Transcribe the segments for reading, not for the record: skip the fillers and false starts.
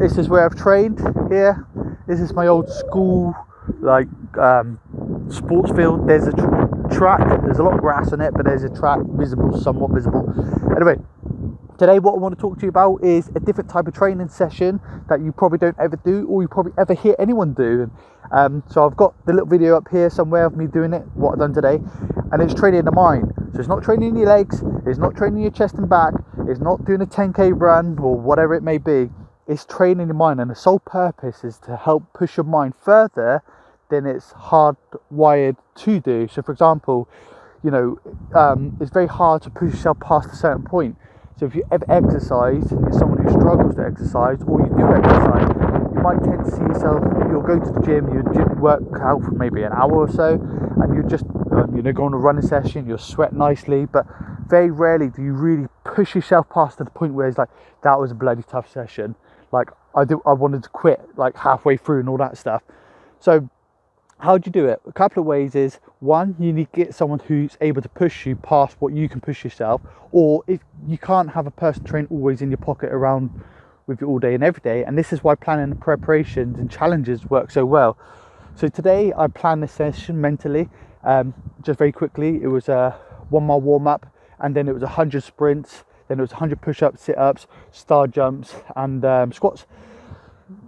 this is where I've trained here. This is my old school, like, sports field. There's a track, there's a lot of grass on it, but there's a track visible, somewhat visible. Anyway, today what I want to talk to you about is a different type of training session that you probably don't ever do, or you probably ever hear anyone do. So I've got the little video up here somewhere of me doing it, what I've done today, and it's training the mind. So it's not training your legs, it's not training your chest and back, it's not doing a 10k run or whatever it may be. It's training your mind, and the sole purpose is to help push your mind further than it's hardwired to do. So for example, it's very hard to push yourself past a certain point. So if you ever exercise and you're someone who struggles to exercise, or you do exercise, you might tend to see yourself, you'll go to the gym, you work out for maybe an hour or so, and you just go on a running session, you'll sweat nicely, but very rarely do you really push yourself past to the point where it's like, that was a bloody tough session. Like I wanted to quit like halfway through and all that stuff. So how do you do it? A couple of ways is, one, you need to get someone who's able to push you past what you can push yourself, or if you can't have a personal trainer always in your pocket around with you all day and every day, and this is why planning and preparations and challenges work so well. So today I planned this session mentally, just very quickly. It was a 1 mile warm up, and then it was 100 sprints, then it was 100 push-ups, sit-ups, star jumps, and squats.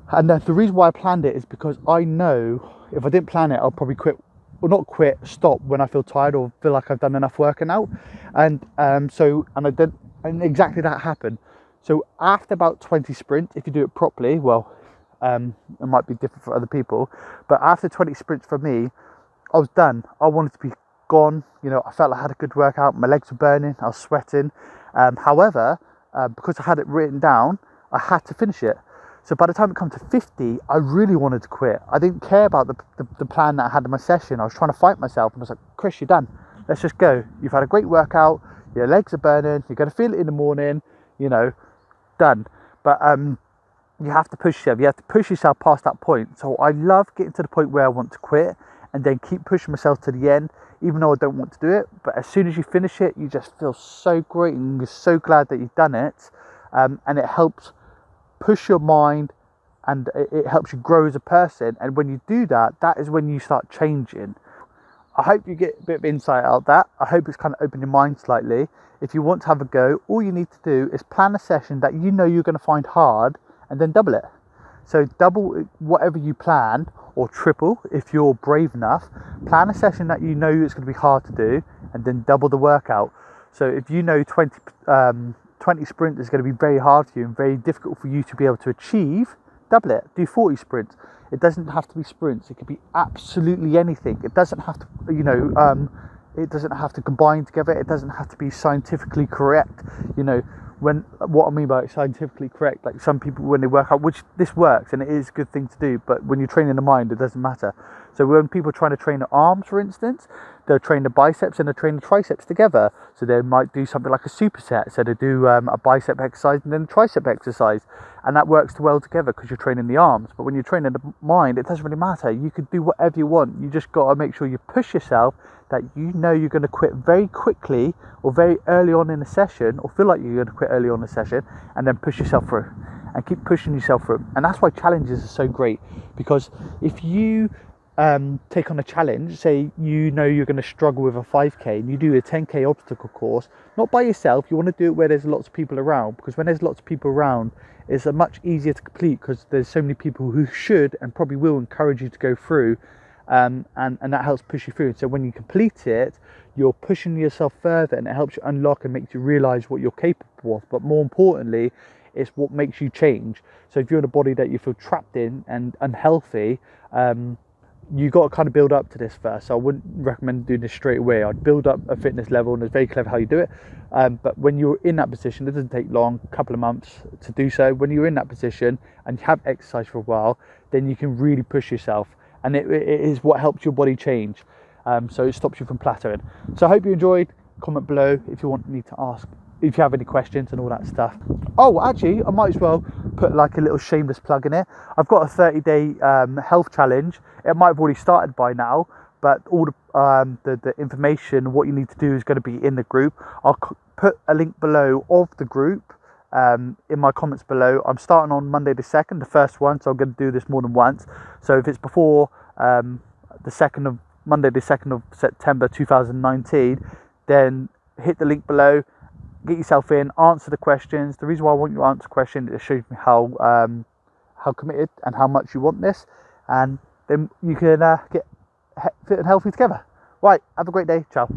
And then the reason why I planned it is because I know if I didn't plan it, I'll probably quit, or not quit, stop when I feel tired or feel like I've done enough working out. And I did, and exactly that happened. So after about 20 sprints, if you do it properly, well, it might be different for other people, but after 20 sprints for me, I was done. I wanted to be gone. I felt like I had a good workout. My legs were burning. I was sweating. However, because I had it written down, I had to finish it. So by the time it come to 50, I really wanted to quit. I didn't care about the plan that I had in my session. I was trying to fight myself, and I was like, Chris, you're done. Let's just go. You've had a great workout. Your legs are burning. You're going to feel it in the morning. Done. But you have to push yourself. You have to push yourself past that point. So I love getting to the point where I want to quit and then keep pushing myself to the end, even though I don't want to do it. But as soon as you finish it, you just feel so great, and you're so glad that you've done it. And it helps push your mind, and it helps you grow as a person. And when you do that, that is when you start changing. I hope you get a bit of insight out of that. I hope it's kind of opened your mind slightly. If you want to have a go, all you need to do is plan a session that you know you're going to find hard, and then double it. So double whatever you plan, or triple if you're brave enough. Plan a session that you know it's going to be hard to do, and then double the workout. So if you know 20 sprints is going to be very hard for you and very difficult for you to be able to achieve, double it. Do 40 sprints. It doesn't have to be sprints. It could be absolutely anything. It doesn't have to, it doesn't have to combine together. It doesn't have to be scientifically correct. What I mean by scientifically correct, like some people when they work out, which this works and it is a good thing to do, but when you're training the mind, it doesn't matter. So when people are trying to train the arms, for instance, they'll train the biceps and they'll train the triceps together. So they might do something like a superset. So they do a bicep exercise and then a tricep exercise, and that works well together because you're training the arms. But when you're training the mind, it doesn't really matter. You could do whatever you want. You just got to make sure you push yourself, that you know you're going to quit very quickly or very early on in the session, or feel like you're going to quit early on in the session, and then push yourself through and keep pushing yourself through. And that's why challenges are so great, because if you take on a challenge, say you're going to struggle with a 5k and you do a 10k obstacle course, not by yourself, you want to do it where there's lots of people around, because when there's lots of people around, it's much easier to complete, because there's so many people who should and probably will encourage you to go through, and that helps push you through. So when you complete it, you're pushing yourself further, and it helps you unlock and makes you realize what you're capable of. But more importantly, it's what makes you change. So if you're in a body that you feel trapped in and unhealthy, you got to kind of build up to this first. So I wouldn't recommend doing this straight away. I'd build up a fitness level, and it's very clever how you do it. But when you're in that position, it doesn't take long, a couple of months to do so. When you're in that position and you have exercise for a while, then you can really push yourself, and it is what helps your body change. So it stops you from plateauing. So I hope you enjoyed. Comment below if you want me to ask, if you have any questions and all that stuff. Oh, actually, I might as well put like a little shameless plug in it. I've got a 30-day health challenge. It might have already started by now, but all the information, what you need to do, is going to be in the group. I'll put a link below of the group, in my comments below. I'm starting on Monday the 2nd, the first one, so I'm going to do this more than once. So if it's before Monday the 2nd of September 2019, then hit the link below, get yourself in, answer the questions. The reason why I want you to answer questions, it shows me how committed and how much you want this, and then you can get fit and healthy together. Right, have a great day. Ciao.